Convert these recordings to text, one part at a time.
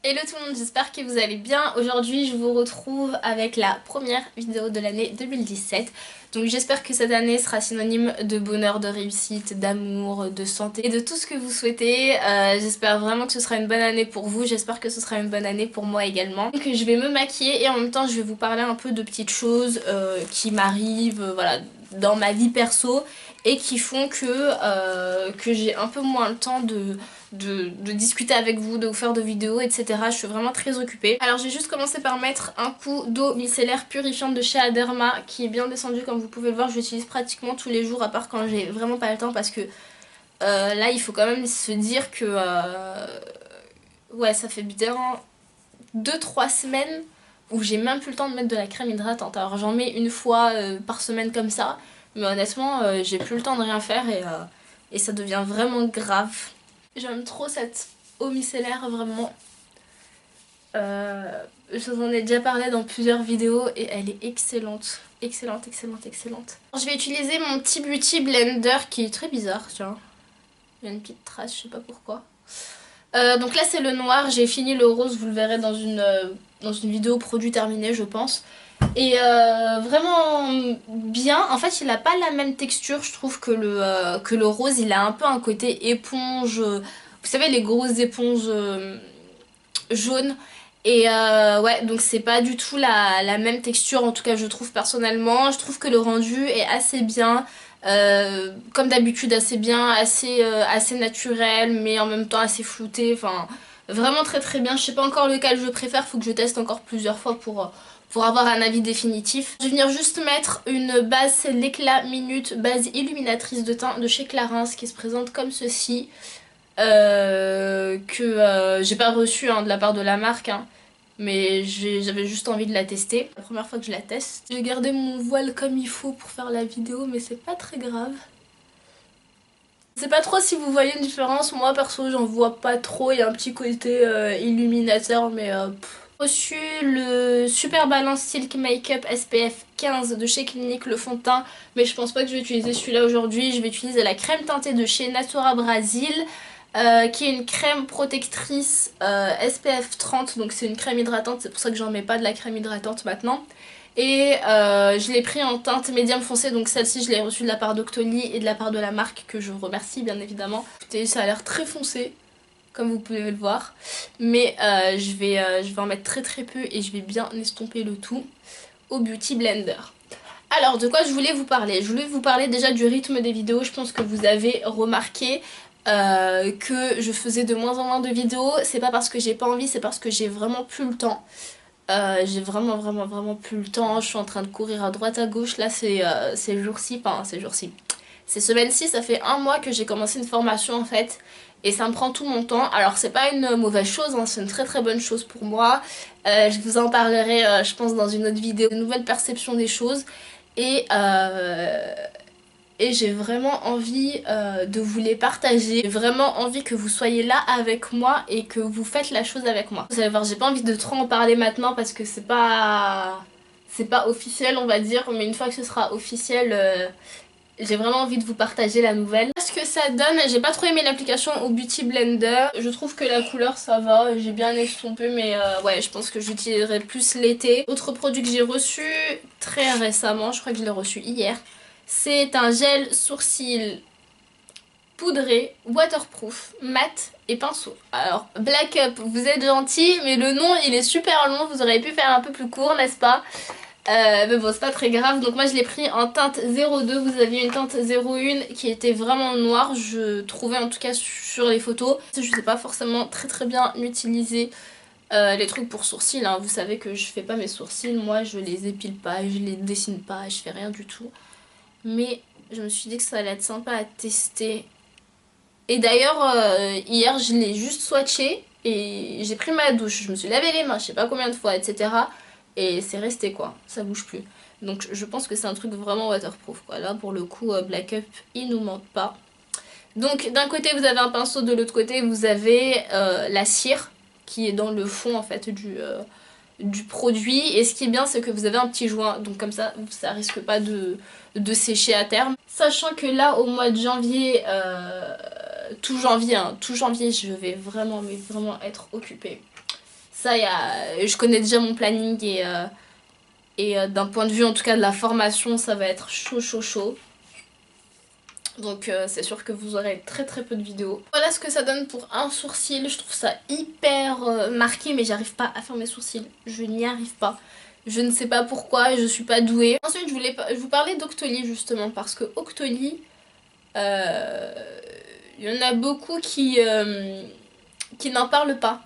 Hello tout le monde, j'espère que vous allez bien. Aujourd'hui je vous retrouve avec la première vidéo de l'année 2017. Donc j'espère que cette année sera synonyme de bonheur, de réussite, d'amour, de santé et de tout ce que vous souhaitez. J'espère vraiment que ce sera une bonne année pour vous, j'espère que ce sera une bonne année pour moi également. Donc je vais me maquiller et en même temps je vais vous parler un peu de petites choses qui m'arrivent voilà, dans ma vie perso et qui font que j'ai un peu moins le temps de discuter avec vous, de vous faire de vidéos, etc. Je suis vraiment très occupée. Alors j'ai juste commencé par mettre un coup d'eau micellaire purifiante de chez Aderma qui est bien descendu comme vous pouvez le voir. Je l'utilise pratiquement tous les jours à part quand j'ai vraiment pas le temps parce que là il faut quand même se dire que ouais, ça fait bien 2-3 semaines où j'ai même plus le temps de mettre de la crème hydratante. Alors j'en mets une fois par semaine comme ça, mais honnêtement j'ai plus le temps de rien faire et ça devient vraiment grave. J'aime trop cette eau micellaire, vraiment. Je vous en ai déjà parlé dans plusieurs vidéos et elle est excellente. Excellente, excellente, excellente. Je vais utiliser mon petit beauty blender qui est très bizarre, tiens. Il y a une petite trace, je sais pas pourquoi. Donc là c'est le noir, j'ai fini le rose, vous le verrez dans une vidéo produit terminé je pense. Et vraiment bien, en fait il a pas la même texture je trouve que le rose, il a un peu un côté éponge, vous savez les grosses éponges jaunes. Et ouais, donc c'est pas du tout la même texture, en tout cas je trouve personnellement. Je trouve que le rendu est assez bien, comme d'habitude assez bien, assez naturel, mais en même temps assez flouté, enfin vraiment très très bien. Je sais pas encore lequel je préfère, faut que je teste encore plusieurs fois pour avoir un avis définitif. Je vais venir juste mettre une base, c'est l'éclat minute base illuminatrice de teint de chez Clarins qui se présente comme ceci. Que j'ai pas reçu hein, de la part de la marque, hein, mais j'avais juste envie de la tester. La première fois que je la teste. J'ai gardé mon voile comme il faut pour faire la vidéo, mais c'est pas très grave. Je sais pas trop si vous voyez une différence, moi perso j'en vois pas trop, il y a un petit côté illuminateur mais reçu le Super Balance Silk Makeup SPF 15 de chez Clinique, le fond de teint, mais je pense pas que je vais utiliser celui-là aujourd'hui, je vais utiliser la crème teintée de chez Natura Brasil. Qui est une crème protectrice SPF 30, donc c'est une crème hydratante, c'est pour ça que j'en mets pas de la crème hydratante maintenant. Et je l'ai pris en teinte médium foncé, donc celle-ci je l'ai reçue de la part d'Octoly et de la part de la marque que je remercie bien évidemment. Écoutez, ça a l'air très foncé, comme vous pouvez le voir, mais je vais en mettre très très peu et je vais bien estomper le tout au Beauty Blender. Alors de quoi je voulais vous parler? Je voulais vous parler déjà du rythme des vidéos, je pense que vous avez remarqué que je faisais de moins en moins de vidéos. C'est pas parce que j'ai pas envie, c'est parce que j'ai vraiment plus le temps. J'ai vraiment plus le temps, je suis en train de courir à droite à gauche, là c'est ces jours-ci, enfin ces jours-ci. Ces semaines-ci, ça fait un mois que j'ai commencé une formation en fait, et ça me prend tout mon temps. Alors c'est pas une mauvaise chose, hein, c'est une très très bonne chose pour moi. Je vous en parlerai je pense dans une autre vidéo, une nouvelle perception des choses. Et et j'ai vraiment envie de vous les partager. J'ai vraiment envie que vous soyez là avec moi et que vous faites la chose avec moi. Vous allez voir, j'ai pas envie de trop en parler maintenant parce que c'est pas officiel on va dire, mais une fois que ce sera officiel, j'ai vraiment envie de vous partager la nouvelle. Ce que ça donne, j'ai pas trop aimé l'application au Beauty Blender. Je trouve que la couleur ça va, j'ai bien estompé mais ouais je pense que j'utiliserai plus l'été. Autre produit que j'ai reçu très récemment, je crois que je l'ai reçu hier. C'est un gel sourcil poudré, waterproof, mat et pinceau. Alors, Black Up, vous êtes gentil, mais le nom il est super long, vous auriez pu faire un peu plus court, n'est-ce pas? Mais bon, c'est pas très grave. Donc moi je l'ai pris en teinte 02, vous aviez une teinte 01 qui était vraiment noire, je trouvais en tout cas sur les photos. Je sais pas forcément très bien utiliser les trucs pour sourcils, hein. Vous savez que je fais pas mes sourcils, moi je les épile pas, je les dessine pas, je fais rien du tout. Mais je me suis dit que ça allait être sympa à tester. Et d'ailleurs, hier, je l'ai juste swatché et j'ai pris ma douche. Je me suis lavé les mains, je sais pas combien de fois, etc. Et c'est resté quoi, ça bouge plus. Donc je pense que c'est un truc vraiment waterproof quoi. Là, pour le coup, Black Up, il nous manque pas. Donc d'un côté, vous avez un pinceau, de l'autre côté, vous avez la cire qui est dans le fond en fait du produit. Et ce qui est bien, c'est que vous avez un petit joint, donc comme ça risque pas de sécher à terme. Sachant que là, au mois de janvier, tout janvier, je vais vraiment, mais vraiment être occupée. Ça, je connais déjà mon planning et d'un point de vue en tout cas de la formation, ça va être chaud chaud chaud. Donc c'est sûr que vous aurez très très peu de vidéos. Voilà ce que ça donne pour un sourcil. Je trouve ça hyper marqué, mais j'arrive pas à faire mes sourcils. Je n'y arrive pas. Je ne sais pas pourquoi, je suis pas douée. Ensuite je vous parlais d'Octoly justement, parce que Octoly, il y en a beaucoup qui n'en parlent pas.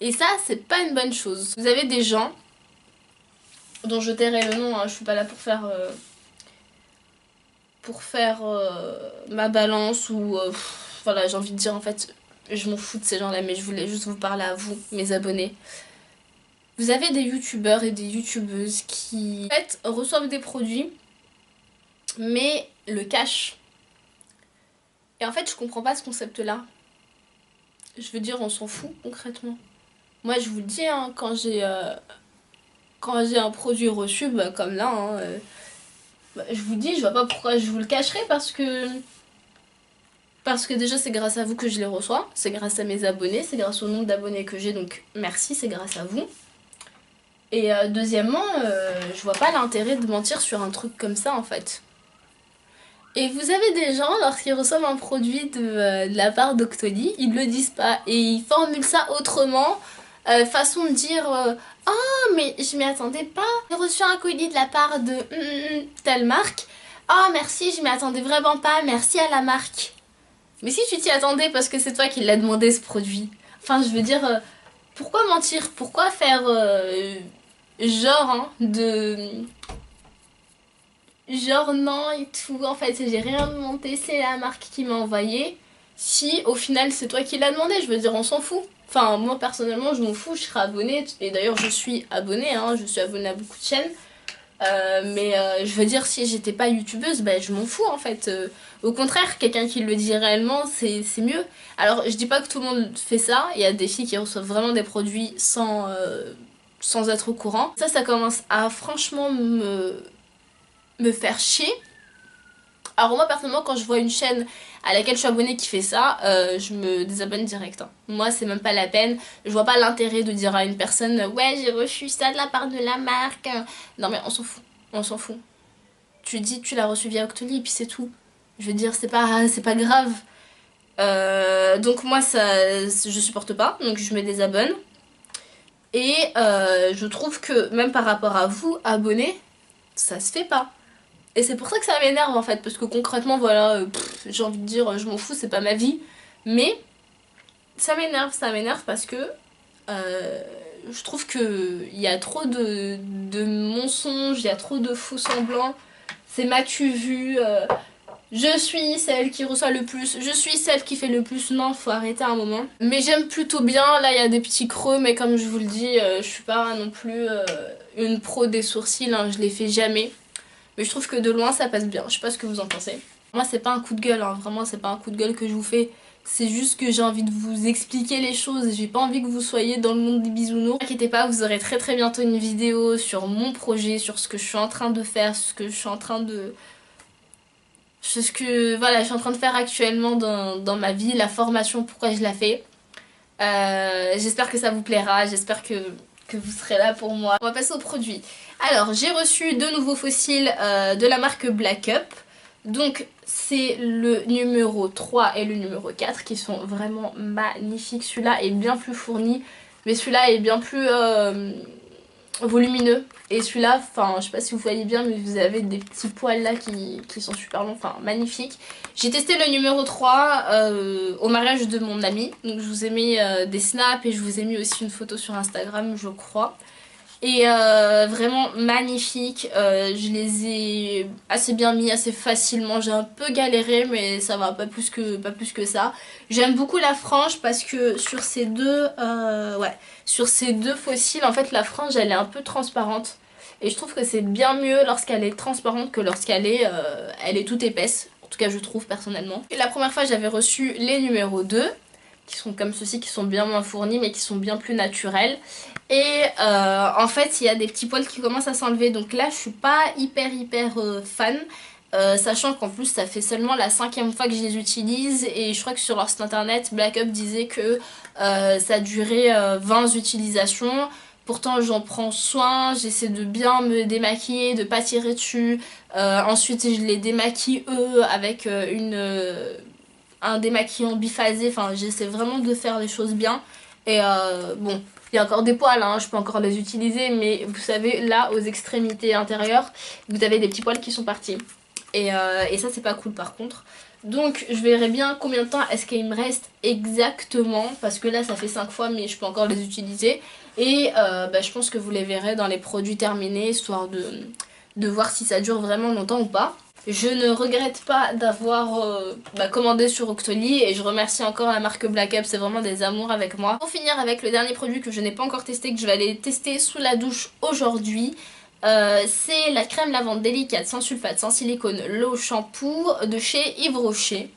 Et ça, c'est pas une bonne chose. Vous avez des gens dont je tairai le nom, hein, je suis pas là pour faire ma balance ou voilà, j'ai envie de dire en fait je m'en fous de ces gens là, mais je voulais juste vous parler à vous, mes abonnés. Vous avez des youtubeurs et des youtubeuses qui en fait reçoivent des produits mais le cachent. Et en fait je comprends pas ce concept là. Je veux dire, on s'en fout concrètement. Moi je vous le dis, hein, quand j'ai un produit reçu, bah, comme là, hein, bah, je vous dis, je vois pas pourquoi je vous le cacherais, parce que déjà c'est grâce à vous que je les reçois, c'est grâce à mes abonnés, c'est grâce au nombre d'abonnés que j'ai, donc merci, c'est grâce à vous. Et deuxièmement, je vois pas l'intérêt de mentir sur un truc comme ça en fait. Et vous avez des gens, lorsqu'ils reçoivent un produit de la part d'Octoly, ils le disent pas et ils formulent ça autrement, façon de dire oh mais je m'y attendais pas, j'ai reçu un colis de la part de telle marque, oh merci, je m'y attendais vraiment pas, merci à la marque. Mais si tu t'y attendais parce que c'est toi qui l'as demandé ce produit, enfin je veux dire, pourquoi mentir? Pourquoi faire genre hein, genre non et tout, en fait j'ai rien demandé, c'est la marque qui m'a envoyé. Si au final c'est toi qui l'as demandé, je veux dire on s'en fout. Enfin moi personnellement je m'en fous, je serai abonnée, et d'ailleurs je suis abonnée, hein, je suis abonnée à beaucoup de chaînes. Je veux dire si j'étais pas youtubeuse, bah je m'en fous en fait. Au contraire, quelqu'un qui le dit réellement c'est mieux. Alors je dis pas que tout le monde fait ça, il y a des filles qui reçoivent vraiment des produits sans être au courant. Ça commence à franchement me faire chier. Alors moi personnellement quand je vois une chaîne à laquelle je suis abonnée qui fait ça, je me désabonne direct, hein. Moi c'est même pas la peine, je vois pas l'intérêt de dire à une personne ouais j'ai reçu ça de la part de la marque. Non mais on s'en fout, on s'en fout. Tu dis tu l'as reçu via Octoly et puis c'est tout. Je veux dire c'est pas grave. Donc moi ça je supporte pas, donc je me désabonne. Et je trouve que même par rapport à vous, abonnés, ça se fait pas. Et c'est pour ça que ça m'énerve en fait, parce que concrètement voilà, j'ai envie de dire je m'en fous, c'est pas ma vie. Mais ça m'énerve parce que je trouve que il y a trop de mensonges, il y a trop de faux semblants. C'est m'as-tu vu, je suis celle qui reçoit le plus, je suis celle qui fait le plus. Non, faut arrêter un moment. Mais j'aime plutôt bien, là il y a des petits creux, mais comme je vous le dis, je suis pas non plus une pro des sourcils, hein, je les fais jamais. Mais je trouve que de loin ça passe bien, je sais pas ce que vous en pensez. Moi c'est pas un coup de gueule, hein. Vraiment c'est pas un coup de gueule que je vous fais. C'est juste que j'ai envie de vous expliquer les choses, j'ai pas envie que vous soyez dans le monde des bisounours. Ne vous inquiétez pas, vous aurez très très bientôt une vidéo sur mon projet, sur ce que je suis en train de faire, ce que je suis en train de... ce que voilà, je suis en train de faire actuellement dans ma vie, la formation, pourquoi je la fais. J'espère que ça vous plaira, j'espère que vous serez là pour moi. On va passer aux produits. Alors, j'ai reçu deux nouveaux fossiles de la marque Black Up. Donc, c'est le numéro 3 et le numéro 4 qui sont vraiment magnifiques. Celui-là est bien plus fourni, mais celui-là est bien plus volumineux. Et celui-là, enfin, je sais pas si vous voyez bien, mais vous avez des petits poils là qui sont super longs, enfin, magnifiques. J'ai testé le numéro 3 au mariage de mon ami. Donc, je vous ai mis des snaps et je vous ai mis aussi une photo sur Instagram, je crois. Et vraiment magnifique, je les ai assez bien mis, assez facilement, j'ai un peu galéré mais ça va, pas plus que ça. J'aime beaucoup la frange parce que sur ces deux fossiles en fait la frange elle est un peu transparente. Et je trouve que c'est bien mieux lorsqu'elle est transparente que lorsqu'elle elle est toute épaisse, en tout cas je trouve personnellement. Et la première fois j'avais reçu les numéros 2 qui sont comme ceci, qui sont bien moins fournis mais qui sont bien plus naturels. Et en fait il y a des petits poils qui commencent à s'enlever, donc là je suis pas hyper fan. Sachant qu'en plus ça fait seulement la 5e fois que je les utilise et je crois que sur leur site internet Black Up disait que ça durait 20 utilisations. Pourtant j'en prends soin, j'essaie de bien me démaquiller, de pas tirer dessus. Ensuite je les démaquille eux avec un démaquillant biphasé, enfin j'essaie vraiment de faire les choses bien. Et bon, il y a encore des poils, hein, je peux encore les utiliser, mais vous savez là aux extrémités intérieures, vous avez des petits poils qui sont partis. Et ça c'est pas cool par contre. Donc je verrai bien combien de temps est-ce qu'il me reste exactement, parce que là ça fait 5 fois mais je peux encore les utiliser. Et bah, je pense que vous les verrez dans les produits terminés, histoire de voir si ça dure vraiment longtemps ou pas. Je ne regrette pas d'avoir commandé sur Octoly et je remercie encore la marque Black Up, c'est vraiment des amours avec moi. Pour finir avec le dernier produit que je n'ai pas encore testé, que je vais aller tester sous la douche aujourd'hui. C'est la crème lavande délicate sans sulfate, sans silicone, l'eau shampoo de chez Yves Rocher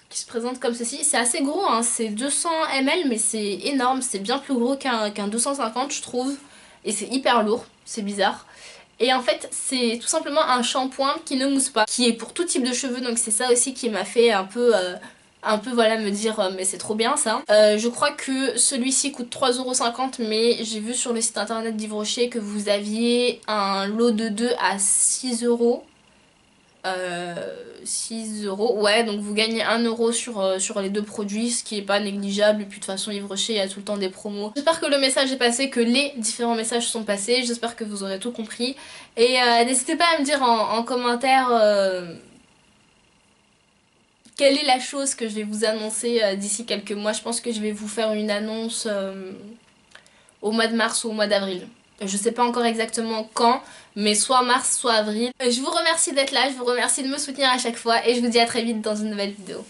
qui se présente comme ceci. C'est assez gros, hein, c'est 200 ml mais c'est énorme, c'est bien plus gros qu'un 250 je trouve et c'est hyper lourd, c'est bizarre. Et en fait c'est tout simplement un shampoing qui ne mousse pas, qui est pour tout type de cheveux, donc c'est ça aussi qui m'a fait un peu voilà me dire mais c'est trop bien ça. Je crois que celui-ci coûte 3,50 € mais j'ai vu sur le site internet d'Yves Rocher que vous aviez un lot de 2 à 6 €. 6 €, ouais, donc vous gagnez 1 € sur les deux produits, ce qui est pas négligeable. Et puis de toute façon Yves Rocher il y a tout le temps des promos. J'espère que le message est passé, que les différents messages sont passés, j'espère que vous aurez tout compris. Et n'hésitez pas à me dire en commentaire quelle est la chose que je vais vous annoncer d'ici quelques mois. Je pense que je vais vous faire une annonce au mois de mars ou au mois d'avril. Je sais pas encore exactement quand, mais soit mars, soit avril. Je vous remercie d'être là, je vous remercie de me soutenir à chaque fois et je vous dis à très vite dans une nouvelle vidéo.